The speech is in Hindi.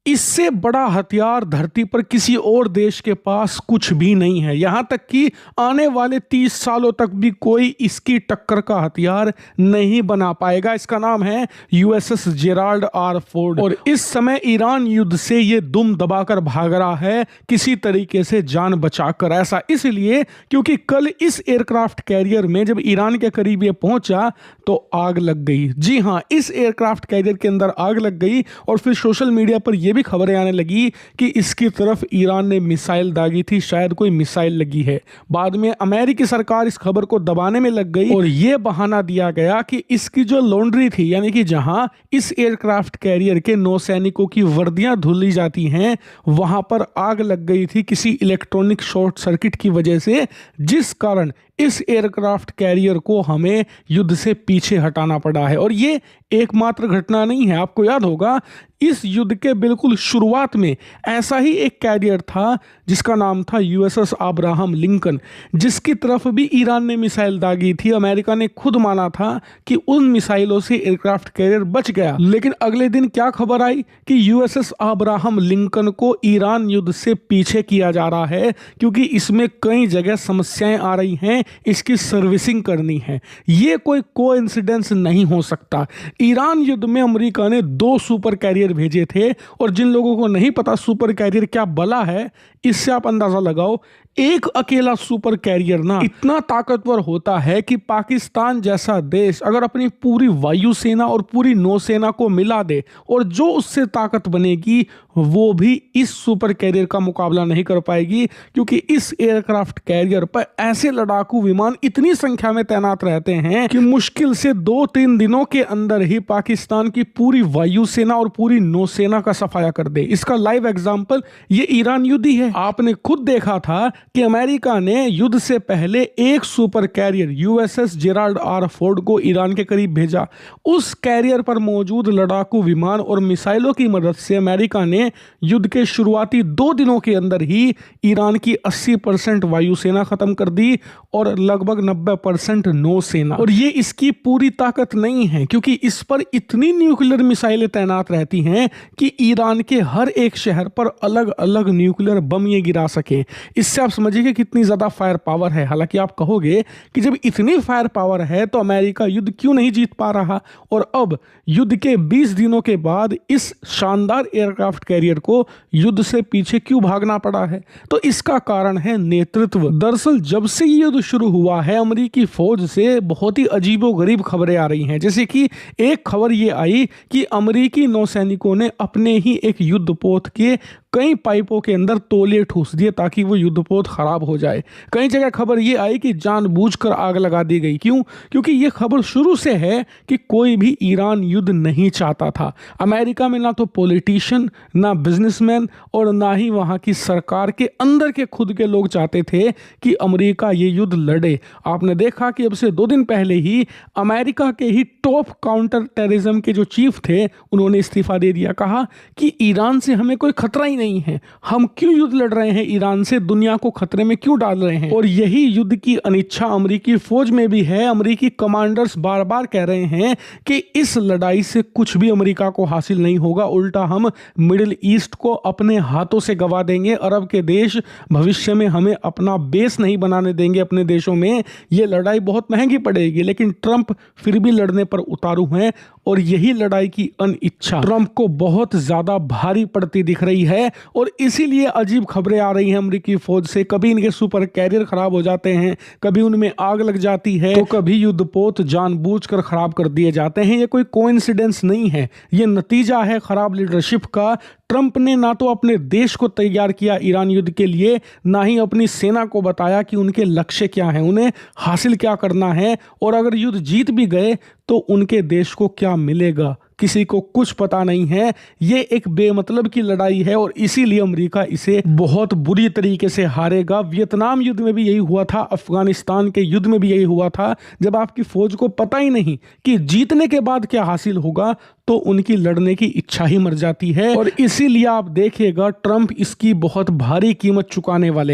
इससे बड़ा हथियार धरती पर किसी और देश के पास कुछ भी नहीं है। यहां तक कि आने वाले 30 सालों तक भी कोई इसकी टक्कर का हथियार नहीं बना पाएगा। इसका नाम है यूएसएस जेराल्ड आर फोर्ड और इस समय ईरान युद्ध से ये दुम दबाकर भाग रहा है, किसी तरीके से जान बचाकर। ऐसा इसलिए क्योंकि कल इस एयरक्राफ्ट कैरियर में जब ईरान के करीब ये पहुंचा तो आग लग गई। जी हां, इस एयरक्राफ्ट कैरियर के अंदर आग लग गई और फिर सोशल मीडिया पर यह भी खबरें आने लगी कि इसकी तरफ ईरान ने मिसाइल दागी थी, शायद कोई मिसाइल लगी है। बाद में अमेरिकी सरकार इस खबर को दबाने में लग गई और यह बहाना दिया गया कि इसकी जो लॉन्ड्री थी, यानी कि जहां इस एयरक्राफ्ट कैरियर के नौसैनिकों की वर्दियां धुली जाती हैं, वहां पर आग लग गई थी किसी इलेक्ट्रॉनिक शॉर्ट सर्किट की वजह से, जिस कारण इस एयरक्राफ्ट कैरियर को हमें युद्ध से पीछे हटाना पड़ा है। और ये एकमात्र घटना नहीं है। आपको याद होगा इस युद्ध के बिल्कुल शुरुआत में ऐसा ही एक कैरियर था जिसका नाम था यूएसएस अब्राहम लिंकन, जिसकी तरफ भी ईरान ने मिसाइल दागी थी। अमेरिका ने खुद माना था कि उन मिसाइलों से एयरक्राफ्ट कैरियर बच गया, लेकिन अगले दिन क्या खबर आई कि यूएसएस अब्राहम लिंकन को ईरान युद्ध से पीछे किया जा रहा है क्योंकि इसमें कई जगह समस्याएं आ रही हैं, इसकी सर्विसिंग करनी है। ये कोई कोइंसिडेंस नहीं हो सकता। ईरान युद्ध में अमेरिका ने 2 सुपर कैरियर भेजे थे और जिन लोगों को नहीं पता सुपर कैरियर क्या बला है, इससे आप अंदाजा लगाओ। एक अकेला सुपर कैरियर ना इतना ताकतवर होता है कि पाकिस्तान जैसा देश अगर अपनी पूरी वायुसेना और पूरी नौसेना को मिला दे और जो उससे ताकत बनेगी वो भी इस सुपर कैरियर का मुकाबला नहीं कर पाएगी, क्योंकि इस एयरक्राफ्ट कैरियर पर ऐसे लड़ाकू विमान इतनी संख्या में तैनात रहते हैं कि मुश्किल से 2-3 दिनों के अंदर ही पाकिस्तान की पूरी वायुसेना और पूरी नौसेना का सफाया कर दे। इसका लाइव एग्जाम्पल ये ईरान युद्ध ही है। आपने खुद देखा था कि अमेरिका ने युद्ध से पहले एक super career USS Gerald R Ford को ईरान के करीब भेजा। उस कैरियर पर मौजूद लड़ाकू विमान और मिसाइलों की मदद से अमेरिका ने युद्ध के शुरुआती 2 दिनों के अंदर ही ईरान की 80% वायुसेना खत्म कर दी और लगभग 90% नौसेना। और ये इसकी पूरी ताकत नहीं है, क्योंकि इस पर इतनी न्यूक्लियर मिसाइलें तैनात रहती हैं कि ईरान के हर एक शहर पर अलग अलग न्यूक्लियर बम ये गिरा सके। इससे आप समझिए कि कितनी ज्यादा फायर पावर है। हालांकि आप कहोगे कि जब इतनी फायर पावर है तो अमेरिका युद्ध क्यों नहीं जीत पा रहा, और अब युद्ध के 20 दिनों के बाद इस शानदार एयरक्राफ्ट कैरियर को युद्ध से पीछे क्यों भागना पड़ा है? तो इसका कारण है नेतृत्व। दरअसल जब से ये युद्ध शुरू हुआ है, अमेरिकी फौज से बहुत ही अजीबोगरीब खबरें आ रही हैं। जैसे कि एक खबर ये आई कि अमेरिकी नौसैनिकों ने अपने ही एक युद्धपोत के कई पाइपों के अंदर तौलिए ठूस दिए ताकि वो युद्धपोत खराब हो जाए। कई जगह खबर ये आई कि जानबूझकर आग लगा दी गई। क्यों? क्योंकि ये खबर शुरू से है कि कोई भी ईरान युद्ध नहीं चाहता था। अमेरिका में ना तो पॉलिटिशियन, ना बिजनेसमैन और ना ही वहाँ की सरकार के अंदर के खुद के लोग चाहते थे कि अमेरिका ये युद्ध लड़े। आपने देखा कि अब से 2 दिन पहले ही अमेरिका के ही टॉप काउंटर टेररिज्म के जो चीफ थे, उन्होंने इस्तीफा दे दिया। कहा कि ईरान से हमें कोई खतरा ही नहीं है, हम क्यों युद्ध लड़ रहे हैं ईरान से, दुनिया को खतरे में क्यों डाल रहे हैं। और यही युद्ध की अनिच्छा अमेरिकी फौज में भी है। अमेरिकी कमांडर्स बार बार कह रहे हैं कि इस लड़ाई से कुछ भी अमेरिका को हासिल नहीं होगा, उल्टा हम मिडिल ईस्ट को अपने हाथों से गवा देंगे। अरब के देश भविष्य में हमें अपना बेस नहीं बनाने देंगे अपने देशों में। ये लड़ाई बहुत महंगी पड़ेगी, लेकिन ट्रंप फिर भी लड़ने पर उतारू हैं और यही लड़ाई की अनिच्छा ट्रंप को बहुत ज्यादा भारी पड़ती दिख रही है। और इसीलिए अजीब खबरें आ रही हैं अमेरिकी फौज से। कभी इनके सुपर कैरियर खराब हो जाते हैं, कभी उनमें आग लग जाती है, तो कभी युद्धपोत जानबूझकर खराब कर दिए जाते हैं। ये कोई कोइंसिडेंस नहीं है, ये नतीजा है खराब लीडरशिप का। ट्रंप ने ना तो अपने देश को तैयार किया ईरान युद्ध के लिए, ना ही अपनी सेना को बताया कि उनके लक्ष्य क्या हैं, उन्हें हासिल क्या करना है, और अगर युद्ध जीत भी गए तो उनके देश को क्या मिलेगा, किसी को कुछ पता नहीं है। ये एक बेमतलब की लड़ाई है और इसीलिए अमेरिका इसे बहुत बुरी तरीके से हारेगा। वियतनाम युद्ध में भी यही हुआ था, अफगानिस्तान के युद्ध में भी यही हुआ था। जब आपकी फौज को पता ही नहीं कि जीतने के बाद क्या हासिल होगा, तो उनकी लड़ने की इच्छा ही मर जाती है। और इसीलिए आप देखिएगा ट्रंप इसकी बहुत भारी कीमत चुकाने वाले हैं।